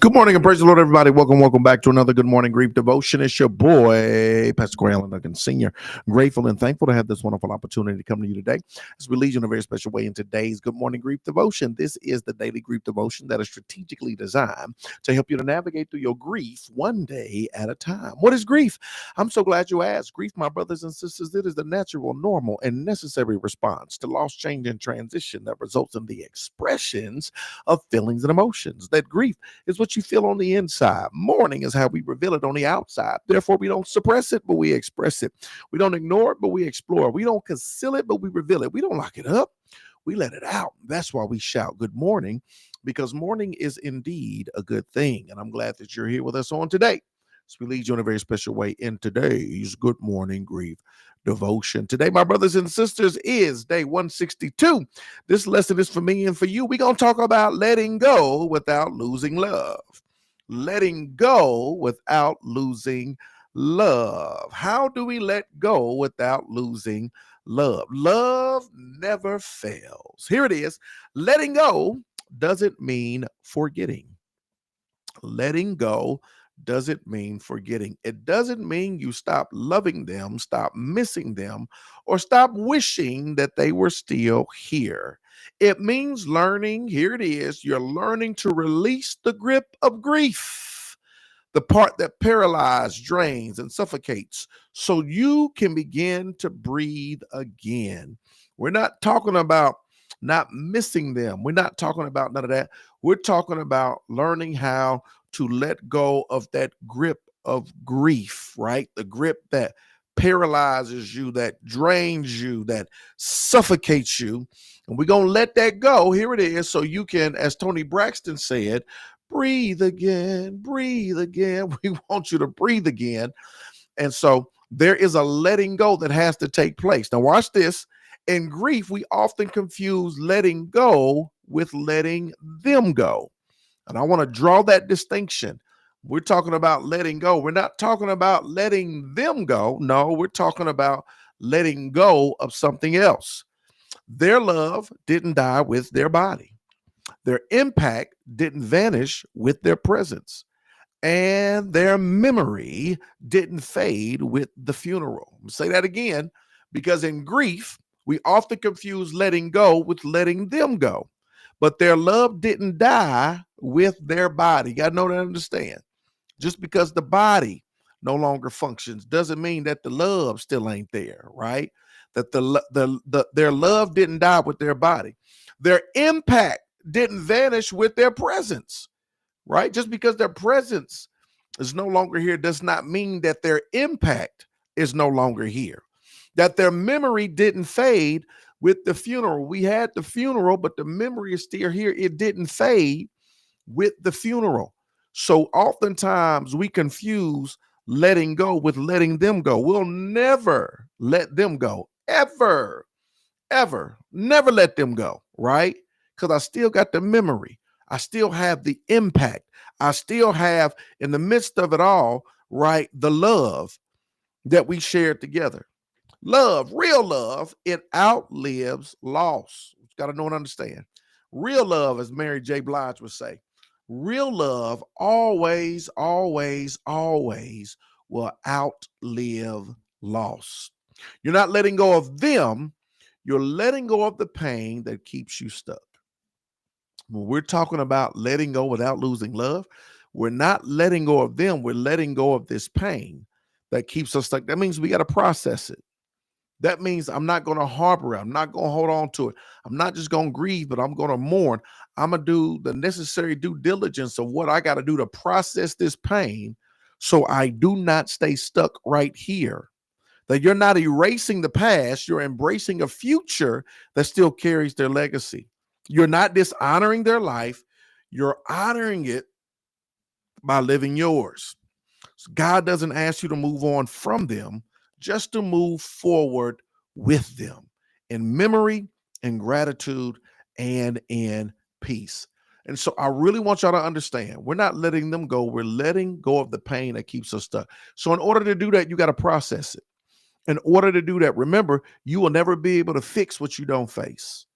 Good morning and praise the Lord, everybody. Welcome back to another Good Morning Grief Devotion. It's your boy, Pastor Corey Allen Duncan Sr. Grateful and thankful to have this wonderful opportunity to come to you today as we lead you in a very special way in today's Good Morning Grief Devotion. This is the daily grief devotion that is strategically designed to help you to navigate through your grief one day at a time. What is grief? I'm so glad you asked. Grief, my brothers and sisters, it is the natural, normal, and necessary response to loss, change, and transition that results in the expressions of feelings and emotions. That grief is what you feel on the inside. Mourning is how we reveal it on the outside. Therefore, we don't suppress it, but we express it. We don't ignore it, but we explore. We don't conceal it, but we reveal it. We don't lock it up. We let it out. That's why we shout good morning, because morning is indeed a good thing. And I'm glad that you're here with us on today. So we lead you in a very special way in today's Good Morning Grief Devotion. Today, my brothers and sisters, is day 162. This lesson is for me and for you. We're going to talk about letting go without losing love. Letting go without losing love. How do we let go without losing love? Love never fails. Here it is. Letting go doesn't mean forgetting. Letting go doesn't mean forgetting. It doesn't mean you stop loving them, stop missing them, or stop wishing that they were still here. It means learning, here it is, you're learning to release the grip of grief, the part that paralyzes, drains, and suffocates, so you can begin to breathe again. We're not talking about not missing them. We're not talking about none of that. We're talking about learning how to let go of that grip of grief, right? The grip that paralyzes you, that drains you, that suffocates you. And we're going to let that go. Here it is. So you can, as Tony Braxton said, breathe again, breathe again. We want you to breathe again. And so there is a letting go that has to take place. Now watch this. In grief, we often confuse letting go with letting them go. And I want to draw that distinction. We're talking about letting go. We're not talking about letting them go. No, we're talking about letting go of something else. Their love didn't die with their body. Their impact didn't vanish with their presence. And their memory didn't fade with the funeral. I'll say that again, because in grief, we often confuse letting go with letting them go. But their love didn't die with their body. You got to know and understand. Just because the body no longer functions doesn't mean that the love still ain't there, right? That their love didn't die with their body. Their impact didn't vanish with their presence, right? Just because their presence is no longer here does not mean that their impact is no longer here. That their memory didn't fade with the funeral. We had the funeral, but the memory is still here. It didn't fade with the funeral. So oftentimes we confuse letting go with letting them go. We'll never let them go, ever, ever, never let them go, right? Because I still got the memory. I still have the impact. I still have, in the midst of it all, right, the love that we shared together. Love, real love, it outlives loss. You got to know and understand. Real love, as Mary J. Blige would say, real love always, always, always will outlive loss. You're not letting go of them. You're letting go of the pain that keeps you stuck. When we're talking about letting go without losing love, we're not letting go of them. We're letting go of this pain that keeps us stuck. That means we got to process it. That means I'm not going to harbor it. I'm not going to hold on to it. I'm not just going to grieve, but I'm going to mourn. I'm going to do the necessary due diligence of what I got to do to process this pain so I do not stay stuck right here. That you're not erasing the past, you're embracing a future that still carries their legacy. You're not dishonoring their life, you're honoring it by living yours. So God doesn't ask you to move on from them, just to move forward with them in memory, in gratitude, and in peace. And so I really want y'all to understand, we're not letting them go. We're letting go of the pain that keeps us stuck. So in order to do that, you got to process it. In order to do that, remember, you will never be able to fix what you don't face.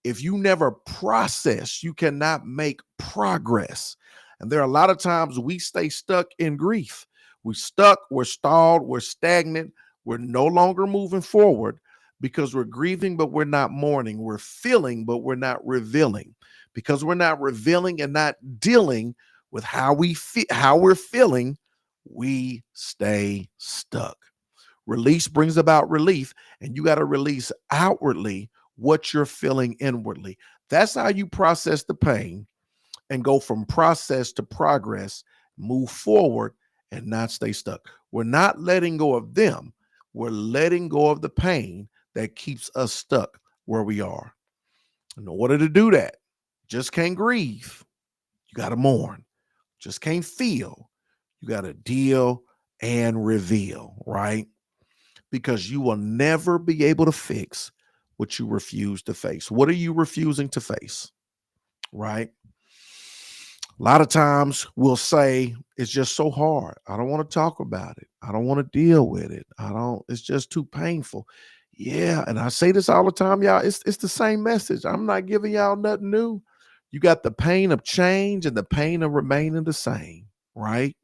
If you never process, you cannot make progress. And there are a lot of times we stay stuck in grief. We're stuck, we're stalled, we're stagnant, we're no longer moving forward because we're grieving, but we're not mourning. We're feeling, but we're not revealing. Because we're not revealing and not dealing with how how we're feeling, we stay stuck. Release brings about relief, and you got to release outwardly what you're feeling inwardly. That's how you process the pain and go from process to progress, move forward, and not stay stuck. We're not letting go of them. We're letting go of the pain that keeps us stuck where we are. In order to do that, just can't grieve. You got to mourn. Just can't feel. You got to deal and reveal, right? Because you will never be able to fix what you refuse to face. What are you refusing to face, right? A lot of times we'll say, it's just so hard. I don't want to talk about it. I don't want to deal with it. It's just too painful. Yeah. And I say this all the time, y'all. It's the same message. I'm not giving y'all nothing new. You got the pain of change and the pain of remaining the same, right?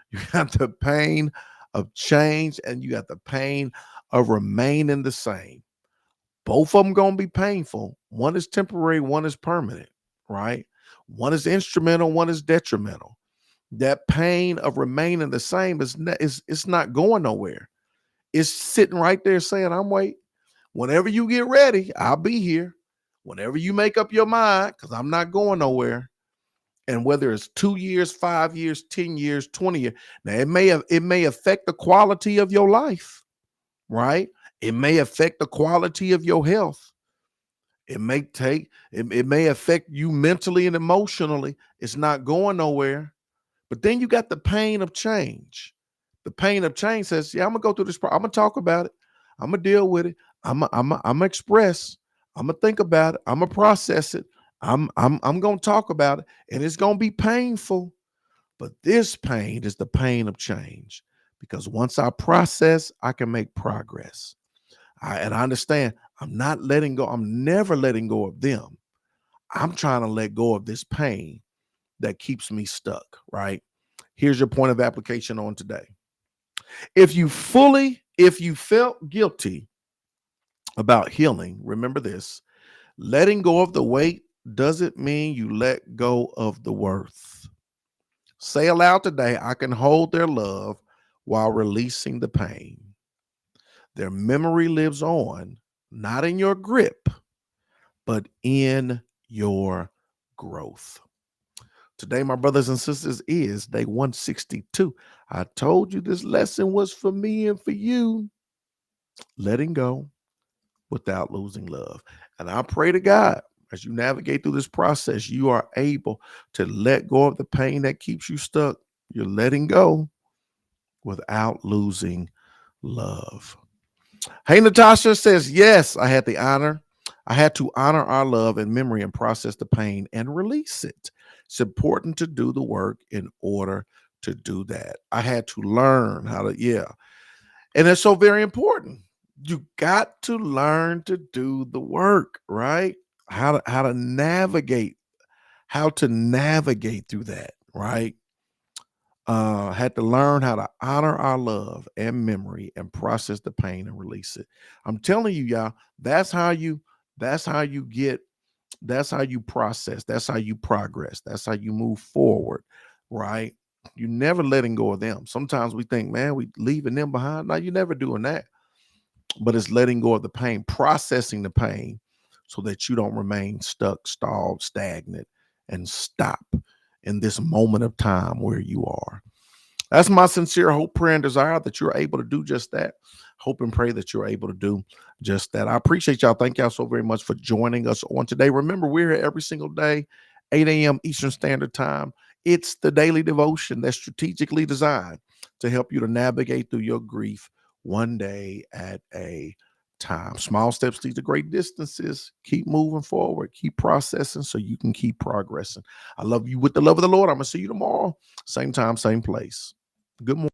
You got the pain of change and you got the pain of remaining the same. Both of them going to be painful. One is temporary, one is permanent, right? One is instrumental, one is detrimental. That pain of remaining the same it's not going nowhere. It's sitting right there saying, I'm waiting. Whenever you get ready, I'll be here. Whenever you make up your mind, because I'm not going nowhere. And whether it's 2 years, 5 years, 10 years, 20 years, now it may affect the quality of your life, right? It may affect the quality of your health. It may affect you mentally and emotionally. It's not going nowhere. But then you got the pain of change. The pain of change says, yeah, I'm gonna go through this. I'm gonna talk about it. I'm gonna deal with it. I'm gonna express. I'm gonna think about it. I'm gonna process it. I'm gonna talk about it, and it's gonna be painful. But this pain is the pain of change, because once I process, I can make progress. And I understand I'm not letting go. I'm never letting go of them. I'm trying to let go of this pain that keeps me stuck, right? Here's your point of application on today. If you felt guilty about healing, remember this: letting go of the weight doesn't mean you let go of the worth. Say aloud today, I can hold their love while releasing the pain. Their memory lives on, not in your grip, but in your growth. Today, my brothers and sisters, is day 162. I told you this lesson was for me and for you. Letting go without losing love. And I pray to God, as you navigate through this process, you are able to let go of the pain that keeps you stuck. You're letting go without losing love. Hey, Natasha says, yes, I had to honor our love and memory and process the pain and release it. It's important to do the work in order to do that. I had to learn how to, yeah. And it's so very important. You got to learn to do the work, right? How to navigate through that, right? Had to learn how to honor our love and memory and process the pain and release it. I'm telling you, y'all, that's how you process, that's how you progress, that's how you move forward, right? You're never letting go of them. Sometimes we think, man, we leaving them behind. No, you're never doing that. But it's letting go of the pain, processing the pain so that you don't remain stuck, stalled, stagnant, and stop in this moment of time where you are. That's my sincere hope, prayer, and desire that you're able to do just that. Hope and pray that you're able to do just that. I appreciate y'all. Thank y'all so very much for joining us on today. Remember, we're here every single day, 8 a.m. Eastern Standard Time. It's the daily devotion that's strategically designed to help you to navigate through your grief one day at a time. Small steps lead to great distances. Keep moving forward. Keep processing so you can keep progressing. I love you with the love of the Lord. I'm going to see you tomorrow. Same time, same place. Good morning.